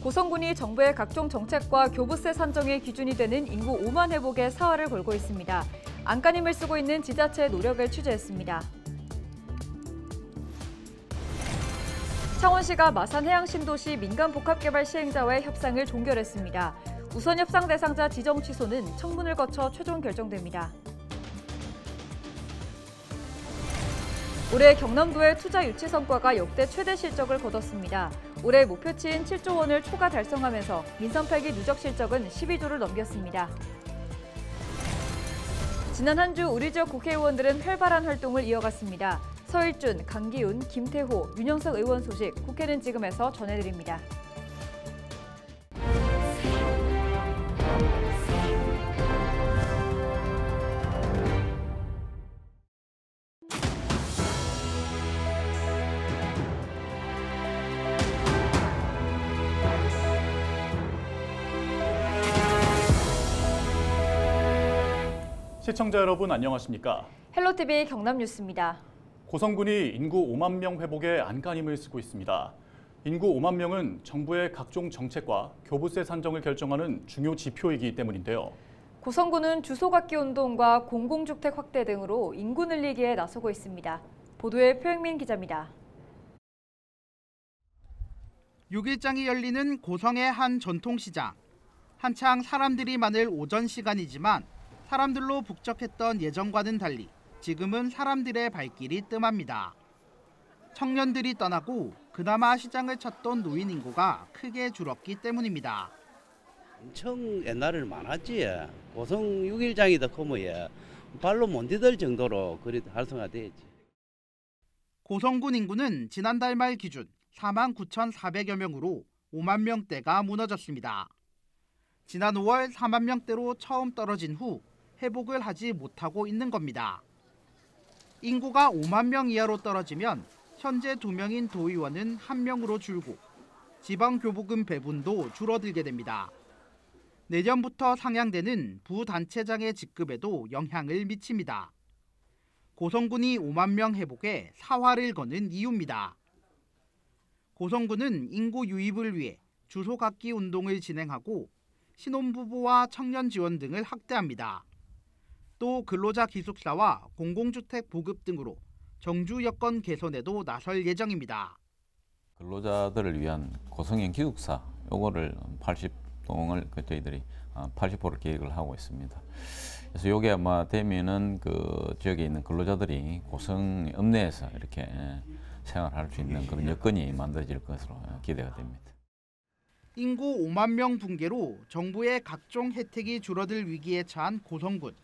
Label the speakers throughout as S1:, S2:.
S1: 고성군이 정부의 각종 정책과 교부세 산정의 기준이 되는 인구 5만 회복에 사활을 걸고 있습니다. 안간힘을 쓰고 있는 지자체의 노력을 취재했습니다. 창원시가 마산 해양신도시 민간복합개발 시행자와의 협상을 종결했습니다. 우선 협상 대상자 지정 취소는 청문을 거쳐 최종 결정됩니다. 올해 경남도의 투자 유치 성과가 역대 최대 실적을 거뒀습니다. 올해 목표치인 7조 원을 초과 달성하면서 민선 8기 누적 실적은 12조를 넘겼습니다. 지난 한 주 우리 지역 국회의원들은 활발한 활동을 이어갔습니다. 서일준, 강기훈, 김태호, 윤영석 의원 소식 국회는 지금에서 전해드립니다.
S2: 시청자 여러분 안녕하십니까?
S1: 헬로티비 경남뉴스입니다.
S2: 고성군이 인구 5만 명 회복에 안간힘을 쓰고 있습니다. 인구 5만 명은 정부의 각종 정책과 교부세 산정을 결정하는 중요 지표이기 때문인데요.
S1: 고성군은 주소 갖기 운동과 공공주택 확대 등으로 인구 늘리기에 나서고 있습니다. 보도에 표영민 기자입니다.
S3: 6일장이 열리는 고성의 한 전통시장. 한창 사람들이 많을 오전 시간이지만 사람들로 북적했던 예전과는 달리 지금은 사람들의 발길이 뜸합니다. 청년들이 떠나고 그나마 시장을 찾던 노인 인구가 크게 줄었기 때문입니다.
S4: 엄청 옛날에는 많았지. 고성 6일장이다 크면 발로 못 디딜 정도로 그리 활성화됐지.
S3: 고성군 인구는 지난달 말 기준 49,400여 명으로 5만 명대가 무너졌습니다. 지난 5월 4만 명대로 처음 떨어진 후 회복을 하지 못하고 있는 겁니다. 인구가 5만 명 이하로 떨어지면 현재 2명인 도의원은 1명으로 줄고 지방교부금 배분도 줄어들게 됩니다. 내년부터 상향되는 부단체장의 직급에도 영향을 미칩니다. 고성군이 5만 명 회복에 사활을 거는 이유입니다. 고성군은 인구 유입을 위해 주소 갖기 운동을 진행하고 신혼부부와 청년 지원 등을 확대합니다. 또 근로자 기숙사와 공공주택 보급 등으로 정주 여건 개선에도 나설 예정입니다.
S5: 근로자들을 위한 고성형 기숙사 요거를 80동을 저희들이 80호를 계획을 하고 있습니다. 그래서 요게 아마 되면은 그 지역에 있는 근로자들이 고성 읍내에서 이렇게 생활할 수 있는 그런 여건이 만들어질 것으로 기대가 됩니다.
S3: 인구 5만 명 붕괴로 정부의 각종 혜택이 줄어들 위기에 처한 고성군.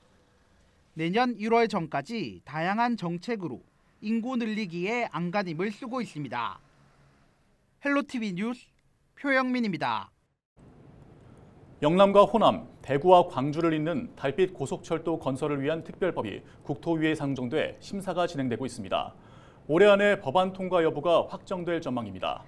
S3: 내년 1월 전까지 다양한 정책으로 인구 늘리기에 안간힘을 쓰고 있습니다. 헬로티비 뉴스 표영민입니다.
S2: 영남과 호남, 대구와 광주를 잇는 달빛 고속철도 건설을 위한 특별법이 국토위에 상정돼 심사가 진행되고 있습니다. 올해 안에 법안 통과 여부가 확정될 전망입니다.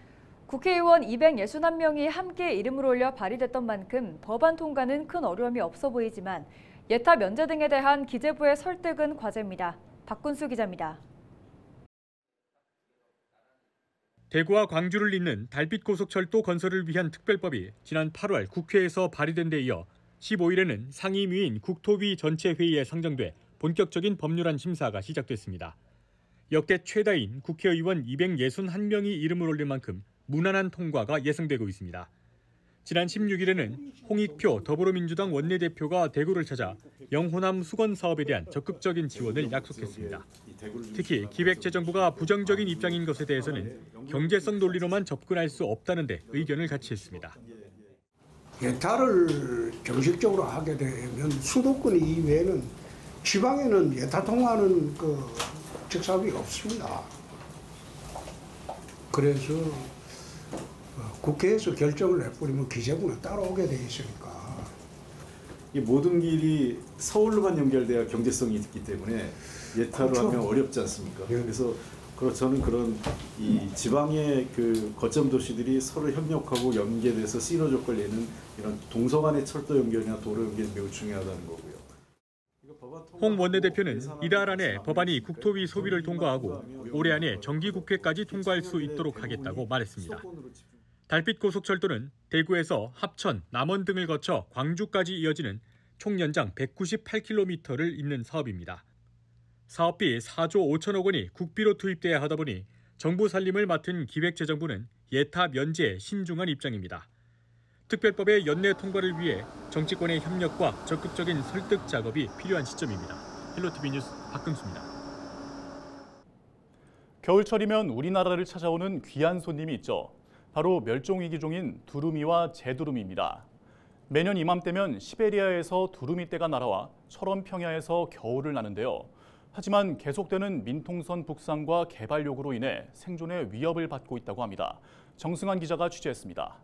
S1: 국회의원 261명이 함께 이름을 올려 발의됐던 만큼 법안 통과는 큰 어려움이 없어 보이지만 예타 면제 등에 대한 기재부의 설득은 과제입니다. 박군수 기자입니다.
S6: 대구와 광주를 잇는 달빛 고속철도 건설을 위한 특별법이 지난 8월 국회에서 발의된 데 이어 15일에는 상임위인 국토위 전체 회의에 상정돼 본격적인 법률안 심사가 시작됐습니다. 역대 최다인 국회의원 261명이 이름을 올린 만큼 무난한 통과가 예상되고 있습니다. 지난 16일에는 홍익표 더불어민주당 원내대표가 대구를 찾아 영호남 수건 사업에 대한 적극적인 지원을 약속했습니다. 특히 기획재정부가 부정적인 입장인 것에 대해서는 경제성 논리로만 접근할 수 없다는 데 의견을 같이 했습니다.
S7: 예타를 정식적으로 하게 되면 수도권 이외에는 지방에는 예타 통과하는 직사업이 없습니다. 그래서 국회에서 결정을 해버리면 기재부는 따라오게 돼 있으니까.
S8: 이 모든 길이 서울로만 연결돼야 경제성이 있기 때문에 예타로
S7: 그렇죠.
S8: 하면 어렵지 않습니까?
S7: 예.
S8: 그래서 저는 그런 이 지방의 그 거점 도시들이 서로 협력하고 연계돼서 시너조건을 내는 이런 동서간의 철도 연결이나 도로 연결이 매우 중요하다는 거고요.
S6: 홍 원내대표는 이달 안에 법안이 국토위 소위를 통과하고 올해 안에 정기국회까지 통과할 수 있도록 하겠다고 말했습니다. 달빛고속철도는 대구에서 합천, 남원 등을 거쳐 광주까지 이어지는 총 연장 198km를 잇는 사업입니다. 사업비 4조 5천억 원이 국비로 투입돼야 하다 보니 정부 살림을 맡은 기획재정부는 예타 면제에 신중한 입장입니다. 특별법의 연내 통과를 위해 정치권의 협력과 적극적인 설득 작업이 필요한 시점입니다. 헬로티비 뉴스 박근수입니다.
S2: 겨울철이면 우리나라를 찾아오는 귀한 손님이 있죠. 바로 멸종위기종인 두루미와 재두루미입니다. 매년 이맘때면 시베리아에서 두루미떼가 날아와 철원 평야에서 겨울을 나는데요. 하지만 계속되는 민통선 북상과 개발 요구로 인해 생존의 위협을 받고 있다고 합니다. 정승환 기자가 취재했습니다.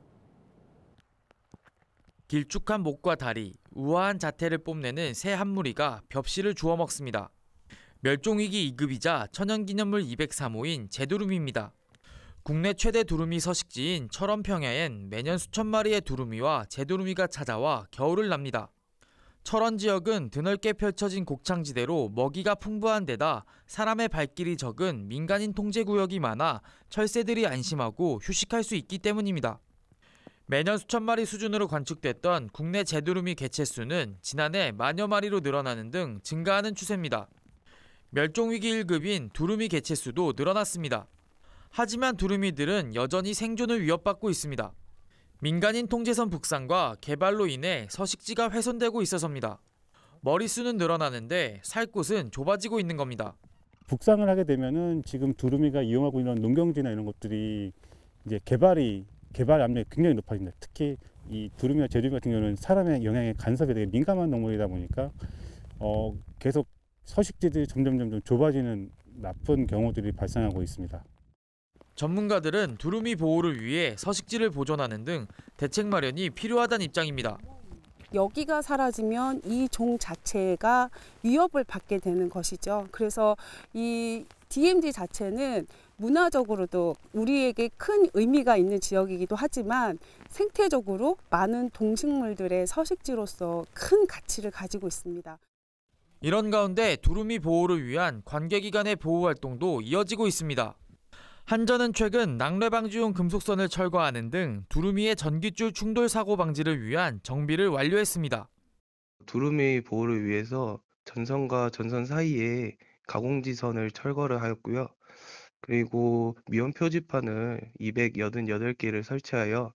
S9: 길쭉한 목과 다리, 우아한 자태를 뽐내는 새 한 무리가 벽실을 주워 먹습니다. 멸종위기 2급이자 천연기념물 203호인 재두루미입니다. 국내 최대 두루미 서식지인 철원 평야엔 매년 수천 마리의 두루미와 재두루미가 찾아와 겨울을 납니다. 철원 지역은 드넓게 펼쳐진 곡창지대로 먹이가 풍부한 데다 사람의 발길이 적은 민간인 통제구역이 많아 철새들이 안심하고 휴식할 수 있기 때문입니다. 매년 수천 마리 수준으로 관측됐던 국내 재두루미 개체수는 지난해 만여 마리로 늘어나는 등 증가하는 추세입니다. 멸종위기 1급인 두루미 개체수도 늘어났습니다. 하지만 두루미들은 여전히 생존을 위협받고 있습니다. 민간인 통제선 북상과 개발로 인해 서식지가 훼손되고 있어서입니다. 머릿수는 늘어나는데 살 곳은 좁아지고 있는 겁니다.
S10: 북상을 하게 되면은 지금 두루미가 이용하고 있는 농경지나 이런 것들이 이제 개발 압력이 굉장히 높아집니다. 특히 이 두루미와 재두루미 같은 경우는 사람의 영향에 간섭에 되게 민감한 동물이다 보니까 계속 서식지들이 점점 좁아지는 나쁜 경우들이 발생하고 있습니다.
S9: 전문가들은 두루미 보호를 위해 서식지를 보존하는 등 대책 마련이 필요하다는 입장입니다.
S11: 여기가 사라지면 이 종 자체가 위협을 받게 되는 것이죠. 그래서 이 DMZ 자체는 문화적으로도 우리에게 큰 의미가 있는 지역이기도 하지만 생태적으로 많은 동식물들의 서식지로서 큰 가치를 가지고 있습니다.
S9: 이런 가운데 두루미 보호를 위한 관계기관의 보호 활동도 이어지고 있습니다. 한전은 최근 낙뢰 방지용 금속선을 철거하는 등 두루미의 전기줄 충돌 사고 방지를 위한 정비를 완료했습니다.
S12: 두루미 보호를 위해서 전선과 전선 사이에 가공지선을 철거를 하였고요. 그리고 미연 표지판을 288개를 설치하여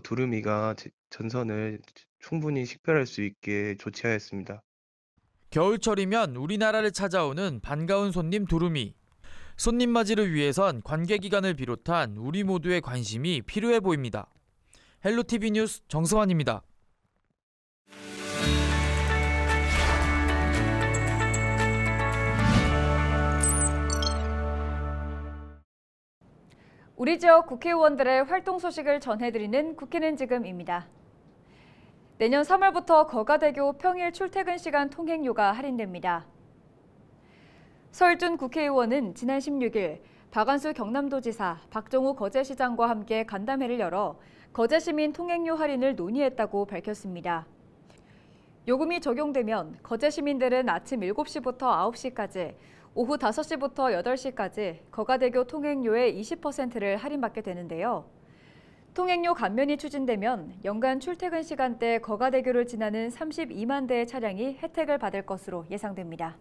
S12: 두루미가 전선을 충분히 식별할 수 있게 조치하였습니다.
S9: 겨울철이면 우리나라를 찾아오는 반가운 손님 두루미. 손님 맞이를 위해선 관계기관을 비롯한 우리 모두의 관심이 필요해 보입니다. 헬로티비 뉴스 정승환입니다.
S1: 우리 지역 국회의원들의 활동 소식을 전해드리는 국회는 지금입니다. 내년 3월부터 거가대교 평일 출퇴근 시간 통행료가 할인됩니다. 서일준 국회의원은 지난 16일 박안수 경남도지사, 박정우 거제시장과 함께 간담회를 열어 거제시민 통행료 할인을 논의했다고 밝혔습니다. 요금이 적용되면 거제시민들은 아침 7시부터 9시까지, 오후 5시부터 8시까지 거가대교 통행료의 20%를 할인받게 되는데요. 통행료 감면이 추진되면 연간 출퇴근 시간대 거가대교를 지나는 32만 대의 차량이 혜택을 받을 것으로 예상됩니다.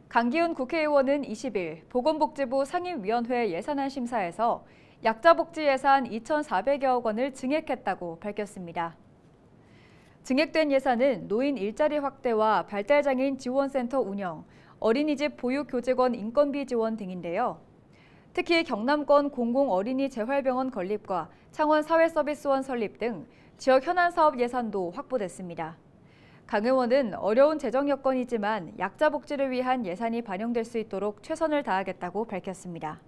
S1: 강기훈 국회의원은 20일 보건복지부 상임위원회 예산안 심사에서 약자복지 예산 2,400여억 원을 증액했다고 밝혔습니다. 증액된 예산은 노인 일자리 확대와 발달장애인 지원센터 운영, 어린이집 보육교직원 인건비 지원 등인데요. 특히 경남권 공공어린이 재활병원 건립과 창원 사회서비스원 설립 등 지역 현안 사업 예산도 확보됐습니다. 강 의원은 어려운 재정 여건이지만 약자 복지를 위한 예산이 반영될 수 있도록 최선을 다하겠다고 밝혔습니다.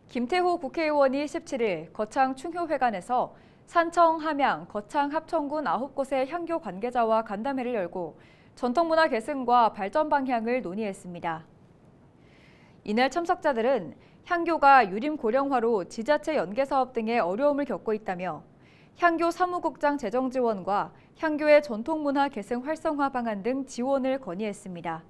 S1: 김태호 국회의원이 17일 거창 충효회관에서 산청, 함양, 거창 합천군 9곳의 향교 관계자와 간담회를 열고 전통문화 계승과 발전 방향을 논의했습니다. 이날 참석자들은 향교가 유림 고령화로 지자체 연계사업 등의 어려움을 겪고 있다며 향교 사무국장 재정 지원과 향교의 전통문화 계승 활성화 방안 등 지원을 건의했습니다.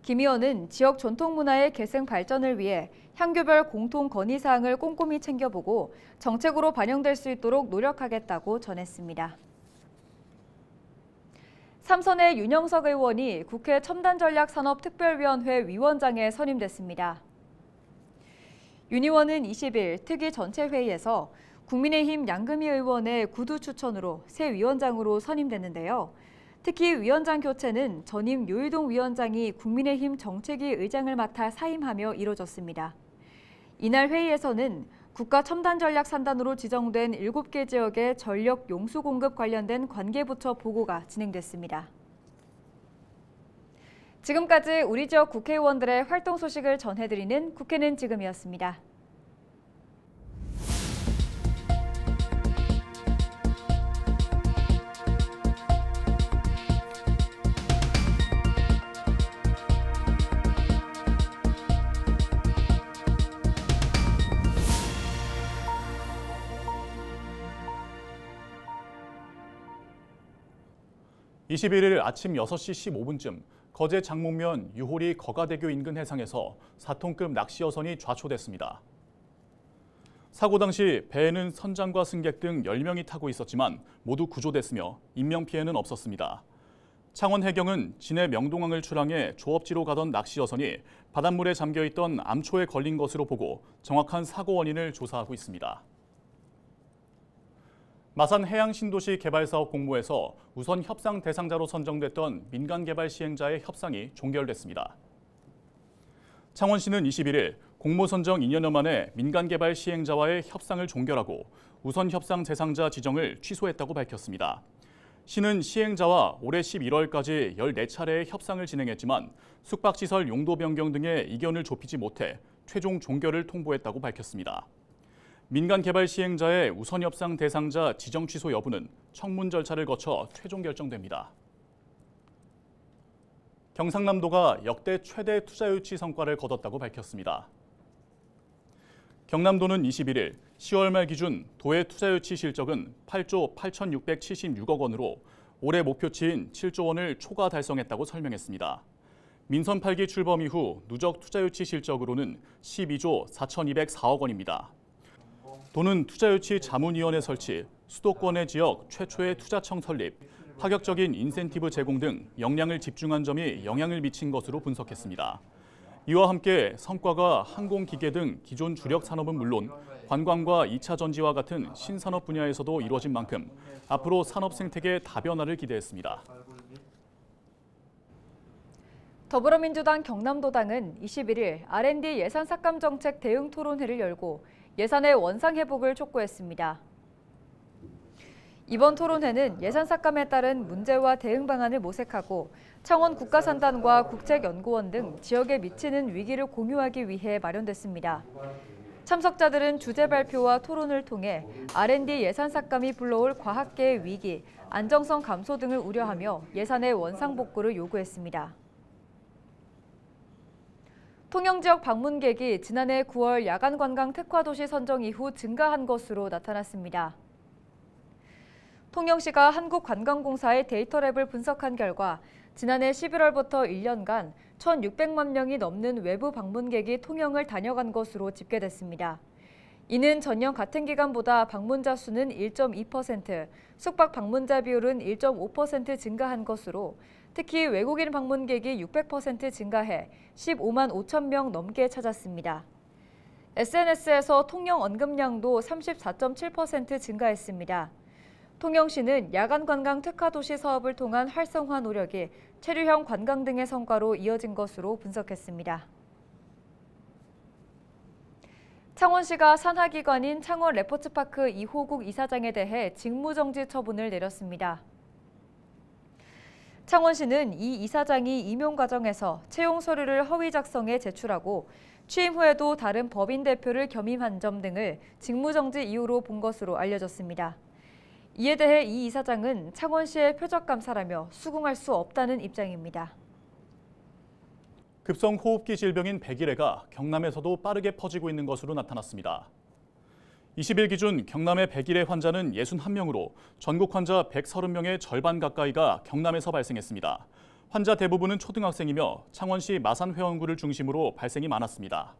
S1: 김 의원은 지역 전통 문화의 계승 발전을 위해 향교별 공통 건의사항을 꼼꼼히 챙겨보고 정책으로 반영될 수 있도록 노력하겠다고 전했습니다. 삼선의 윤영석 의원이 국회 첨단전략산업특별위원회 위원장에 선임됐습니다. 윤 의원은 20일 특위 전체회의에서 국민의힘 양금희 의원의 구두 추천으로 새 위원장으로 선임됐는데요. 특히 위원장 교체는 전임 요일동 위원장이 국민의힘 정책위 의장을 맡아 사임하며 이뤄졌습니다. 이날 회의에서는 국가첨단전략산단으로 지정된 7개 지역의 전력 용수 공급 관련된 관계부처 보고가 진행됐습니다. 지금까지 우리 지역 국회의원들의 활동 소식을 전해드리는 국회는 지금이었습니다.
S2: (21일) 아침 6시 15분쯤 거제 장목면 유호리 거가대교 인근 해상에서 4톤급 낚시 여선이 좌초됐습니다. 사고 당시 배에는 선장과 승객 등 10명이 타고 있었지만 모두 구조됐으며 인명피해는 없었습니다. 창원해경은 진해 명동항을 출항해 조업지로 가던 낚시 여선이 바닷물에 잠겨있던 암초에 걸린 것으로 보고 정확한 사고 원인을 조사하고 있습니다. 마산 해양신도시 개발사업 공모에서 우선 협상 대상자로 선정됐던 민간개발 시행자의 협상이 종결됐습니다. 창원시는 21일 공모 선정 2년여 만에 민간개발 시행자와의 협상을 종결하고 우선 협상 대상자 지정을 취소했다고 밝혔습니다. 시는 시행자와 올해 11월까지 14차례의 협상을 진행했지만 숙박시설 용도 변경 등의 이견을 좁히지 못해 최종 종결을 통보했다고 밝혔습니다. 민간 개발 시행자의 우선 협상 대상자 지정 취소 여부는 청문 절차를 거쳐 최종 결정됩니다. 경상남도가 역대 최대 투자 유치 성과를 거뒀다고 밝혔습니다. 경남도는 21일 10월 말 기준 도의 투자 유치 실적은 8조 8,676억 원으로 올해 목표치인 7조 원을 초과 달성했다고 설명했습니다. 민선 8기 출범 이후 누적 투자 유치 실적으로는 12조 4,204억 원입니다. 도는 투자유치 자문위원회 설치, 수도권의 지역 최초의 투자청 설립, 파격적인 인센티브 제공 등 역량을 집중한 점이 영향을 미친 것으로 분석했습니다. 이와 함께 성과가 항공기계 등 기존 주력 산업은 물론 관광과 2차 전지와 같은 신산업 분야에서도 이루어진 만큼 앞으로 산업 생태계 다변화를 기대했습니다.
S1: 더불어민주당 경남도당은 21일 R&D 예산 삭감 정책 대응 토론회를 열고 예산의 원상 회복을 촉구했습니다. 이번 토론회는 예산 삭감에 따른 문제와 대응 방안을 모색하고 창원 국가산단과 국책연구원 등 지역에 미치는 위기를 공유하기 위해 마련됐습니다. 참석자들은 주제 발표와 토론을 통해 R&D 예산 삭감이 불러올 과학계의 위기, 안정성 감소 등을 우려하며 예산의 원상 복구를 요구했습니다. 통영지역 방문객이 지난해 9월 야간관광 특화도시 선정 이후 증가한 것으로 나타났습니다. 통영시가 한국관광공사의 데이터랩을 분석한 결과 지난해 11월부터 1년간 1,600만 명이 넘는 외부 방문객이 통영을 다녀간 것으로 집계됐습니다. 이는 전년 같은 기간보다 방문자 수는 1.2%, 숙박 방문자 비율은 1.5% 증가한 것으로 특히 외국인 방문객이 600% 증가해 15만 5천 명 넘게 찾았습니다. SNS에서 통영 언급량도 34.7% 증가했습니다. 통영시는 야간관광 특화도시 사업을 통한 활성화 노력이 체류형 관광 등의 성과로 이어진 것으로 분석했습니다. 창원시가 산하기관인 창원 레포츠파크 이호국 이사장에 대해 직무정지 처분을 내렸습니다. 창원시는 이 이사장이 임용 과정에서 채용 서류를 허위 작성해 제출하고 취임 후에도 다른 법인 대표를 겸임한 점 등을 직무정지 이유로 본 것으로 알려졌습니다. 이에 대해 이 이사장은 창원시의 표적감사라며 수긍할 수 없다는 입장입니다.
S2: 급성호흡기 질병인 백일해가 경남에서도 빠르게 퍼지고 있는 것으로 나타났습니다. 20일 기준 경남의 백일해 환자는 61명으로 전국 환자 130명의 절반 가까이가 경남에서 발생했습니다. 환자 대부분은 초등학생이며 창원시 마산회원구를 중심으로 발생이 많았습니다.